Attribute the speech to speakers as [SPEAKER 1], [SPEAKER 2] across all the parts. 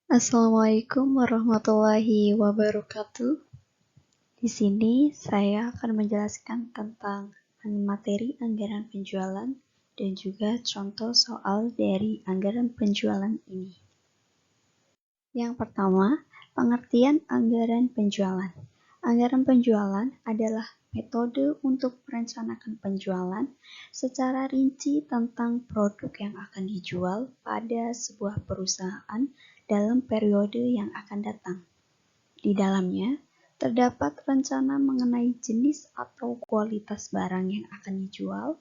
[SPEAKER 1] Assalamualaikum warahmatullahi wabarakatuh. Di sini saya akan menjelaskan tentang materi anggaran penjualan dan juga contoh soal dari anggaran penjualan ini. Yang pertama, pengertian anggaran penjualan. Anggaran penjualan adalah metode untuk merencanakan penjualan secara rinci tentang produk yang akan dijual pada sebuah perusahaan dalam periode yang akan datang. Di dalamnya, terdapat rencana mengenai jenis atau kualitas barang yang akan dijual,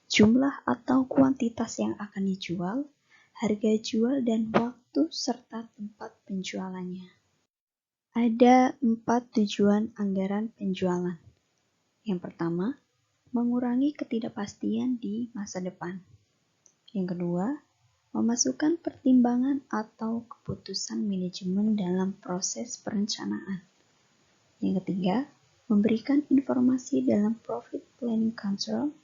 [SPEAKER 1] jumlah atau kuantitas yang akan dijual, harga jual dan waktu serta tempat penjualannya. Ada 4 tujuan anggaran penjualan. Yang pertama, mengurangi ketidakpastian di masa depan. Yang kedua, memasukkan pertimbangan atau keputusan manajemen dalam proses perencanaan. Yang ketiga, memberikan informasi dalam profit planning control.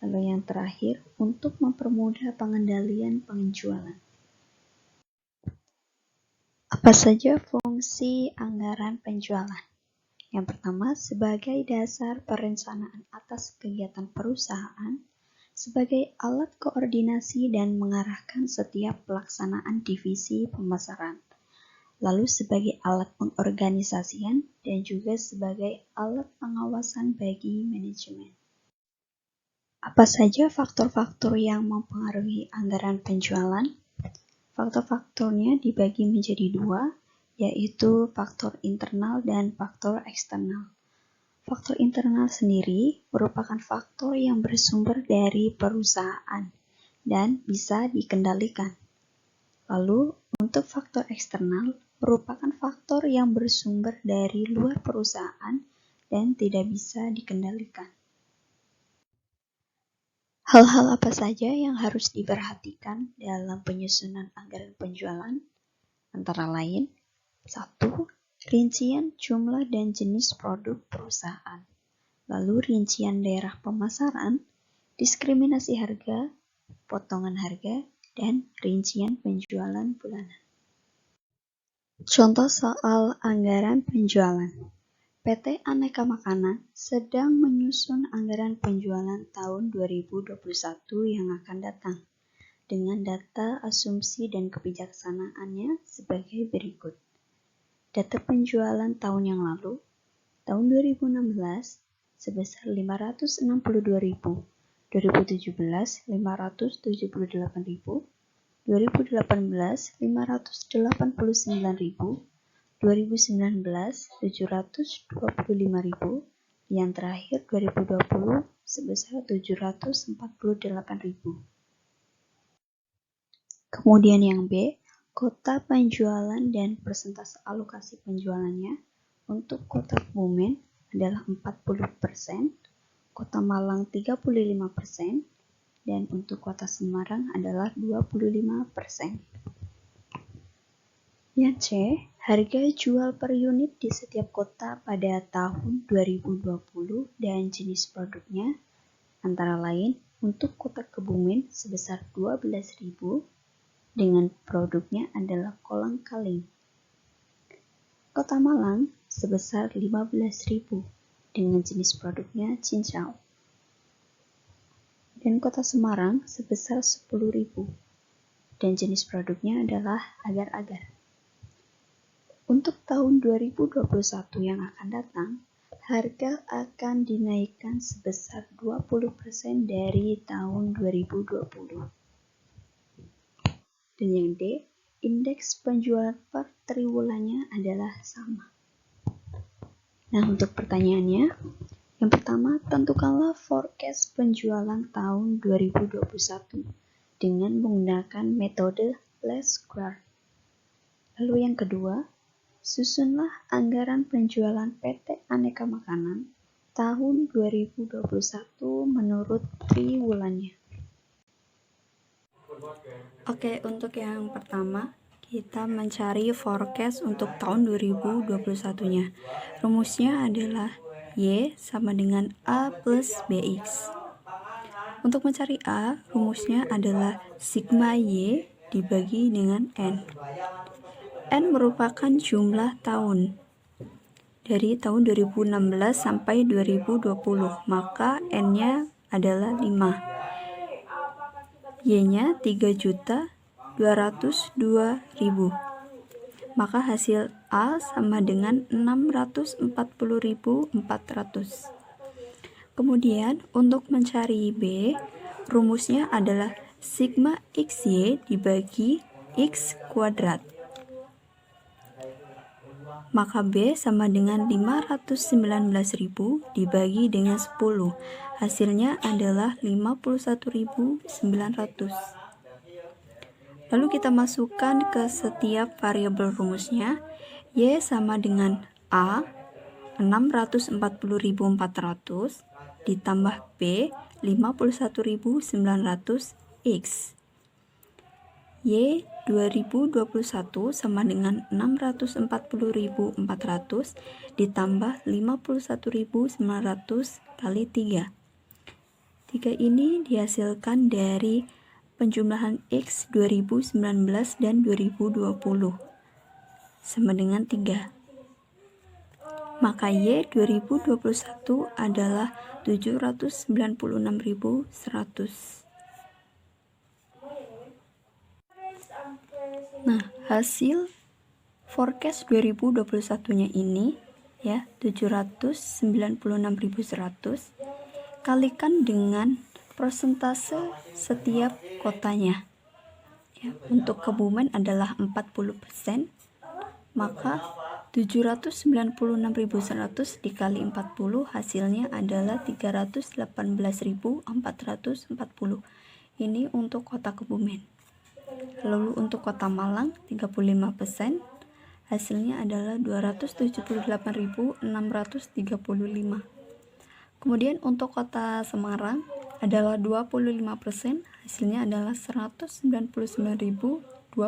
[SPEAKER 1] Lalu yang terakhir, untuk mempermudah pengendalian penjualan. Apa saja fungsi anggaran penjualan? Yang pertama, sebagai dasar perencanaan atas kegiatan perusahaan, sebagai alat koordinasi dan mengarahkan setiap pelaksanaan divisi pemasaran, lalu sebagai alat pengorganisasian dan juga sebagai alat pengawasan bagi manajemen. Apa saja faktor-faktor yang mempengaruhi anggaran penjualan? Faktor-faktornya dibagi menjadi 2, yaitu faktor internal dan faktor eksternal. Faktor internal sendiri merupakan faktor yang bersumber dari perusahaan dan bisa dikendalikan. Lalu, untuk faktor eksternal merupakan faktor yang bersumber dari luar perusahaan dan tidak bisa dikendalikan. Hal-hal apa saja yang harus diperhatikan dalam penyusunan anggaran penjualan? Antara lain, 1. Rincian jumlah dan jenis produk perusahaan. Lalu rincian daerah pemasaran, diskriminasi harga, potongan harga, dan rincian penjualan bulanan. Contoh soal anggaran penjualan. PT Aneka Makanan sedang menyusun anggaran penjualan tahun 2021 yang akan datang dengan data asumsi dan kebijaksanaannya sebagai berikut. Data penjualan tahun yang lalu, tahun 2016 sebesar 562.000, 2017 578.000, 2018 589.000, 2019 725.000, yang terakhir 2020 sebesar 748.000. Kemudian yang B, kota penjualan dan persentase alokasi penjualannya. Untuk kota Kebumen adalah 40%, kota Malang 35%, dan untuk kota Semarang adalah 25%. Yang C, harga jual per unit di setiap kota pada tahun 2020 dan jenis produknya, antara lain untuk kota Kebumen sebesar 12.000 dengan produknya adalah kolang-kaling. Kota Malang sebesar 15.000 dengan jenis produknya cincau. Dan kota Semarang sebesar 10.000 dan jenis produknya adalah agar-agar. Untuk tahun 2021 yang akan datang, harga akan dinaikkan sebesar 20% dari tahun 2020. Dan yang D, indeks penjualan per triwulannya adalah sama. Nah, untuk pertanyaannya, yang pertama, tentukanlah forecast penjualan tahun 2021 dengan menggunakan metode least square. Lalu yang kedua, susunlah anggaran penjualan PT Aneka Makanan tahun 2021 menurut triwulannya. Oke, untuk yang pertama, kita mencari forecast untuk tahun 2021-nya. Rumusnya adalah Y sama dengan A plus BX. Untuk mencari A, rumusnya adalah sigma Y dibagi dengan N. N merupakan jumlah tahun dari tahun 2016 sampai 2020, maka N-nya adalah 5. Y-nya 3.202.000. Maka hasil A sama dengan 640.400. Kemudian untuk mencari B, rumusnya adalah sigma XY dibagi X kuadrat. Maka B sama dengan 519.000 dibagi dengan 10. Hasilnya adalah 51.900. Lalu kita masukkan ke setiap variabel rumusnya. Y sama dengan A 640.400 ditambah B 51.900 X. Y 2021 sama dengan 640.400 ditambah 51.900 kali 3. 3 ini dihasilkan dari penjumlahan X 2019 dan 2020 sama dengan 3. Maka Y 2021 adalah 796.100. Nah, hasil forecast 2021-nya ini ya 796.100 kalikan dengan persentase setiap kotanya. Ya, untuk Kebumen adalah 40%, maka 796.100 dikali 40 hasilnya adalah 318.440. Ini untuk kota Kebumen. Lalu untuk kota Malang 35%, hasilnya adalah 278.635. Kemudian untuk kota Semarang adalah 25%, hasilnya adalah 199.025.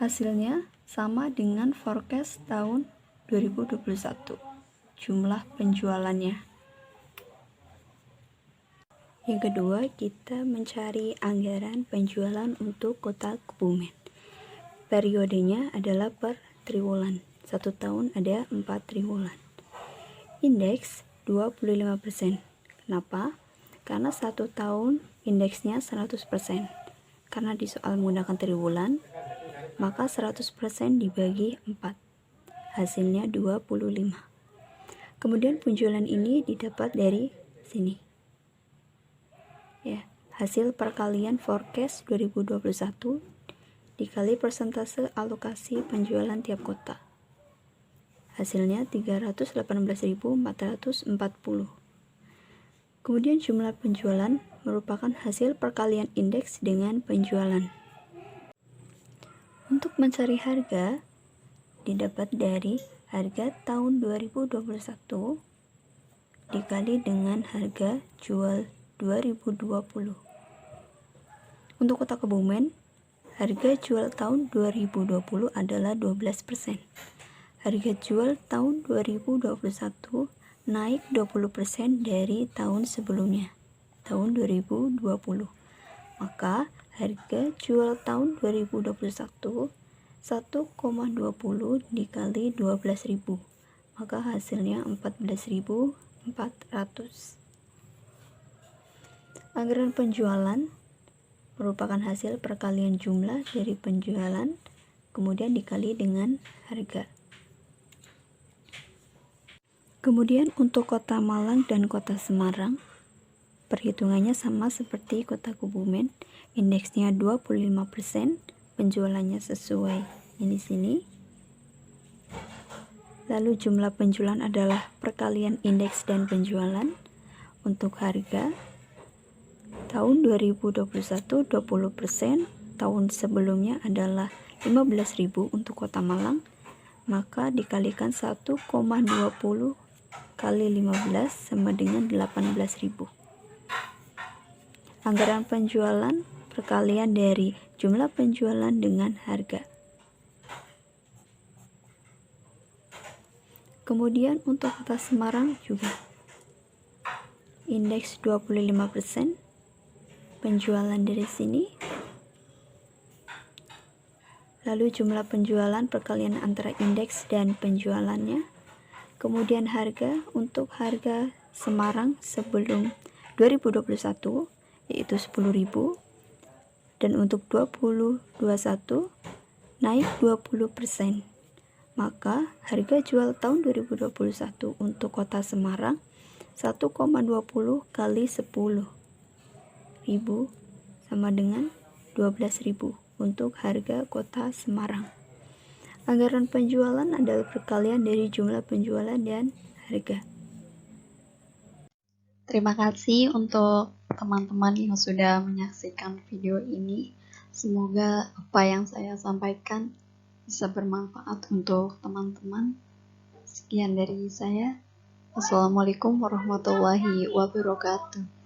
[SPEAKER 1] Hasilnya sama dengan forecast tahun 2021 jumlah penjualannya. Yang kedua, kita mencari anggaran penjualan untuk kota Kebumen. Periodenya adalah per triwulan. 1 tahun ada 4 triwulan. Indeks 25%. Kenapa? Karena 1 tahun indeksnya 100%. Karena di soal menggunakan triwulan, maka 100% dibagi 4. Hasilnya 25. Kemudian penjualan ini didapat dari sini. Ya, hasil perkalian forecast 2021 dikali persentase alokasi penjualan tiap kota. Hasilnya 318.440. Kemudian jumlah penjualan merupakan hasil perkalian indeks dengan penjualan. Untuk mencari harga didapat dari harga tahun 2021 dikali dengan harga jual 2020. Untuk kota Kebumen, harga jual tahun 2020 adalah 12%. Harga jual tahun 2021 naik 20% dari tahun sebelumnya, tahun 2020. Maka harga jual tahun 2021 1,20 dikali 12.000, maka hasilnya 14.400. Anggaran penjualan merupakan hasil perkalian jumlah dari penjualan kemudian dikali dengan harga. Kemudian untuk kota Malang dan kota Semarang, perhitungannya sama seperti kota Kebumen. Indeksnya 25%, penjualannya sesuai ini sini. Lalu jumlah penjualan adalah perkalian indeks dan penjualan. Untuk harga tahun 2021 20%, tahun sebelumnya adalah 15.000 untuk kota Malang, maka dikalikan 1,20 kali 15 sama dengan 18.000. Anggaran penjualan perkalian dari jumlah penjualan dengan harga. Kemudian untuk kota Semarang juga indeks 25%, penjualan dari sini lalu jumlah penjualan perkalian antara indeks dan penjualannya, kemudian harga untuk harga Semarang sebelum 2021 yaitu 10.000, dan untuk 2021 naik 20%. Maka harga jual tahun 2021 untuk kota Semarang 1,20 kali 10.000 sama dengan 12.000 untuk harga kota Semarang. Anggaran penjualan adalah perkalian dari jumlah penjualan dan harga. Terima kasih untuk teman-teman yang sudah menyaksikan video ini. Semoga apa yang saya sampaikan bisa bermanfaat untuk teman-teman. Sekian dari saya. Wassalamualaikum warahmatullahi wabarakatuh.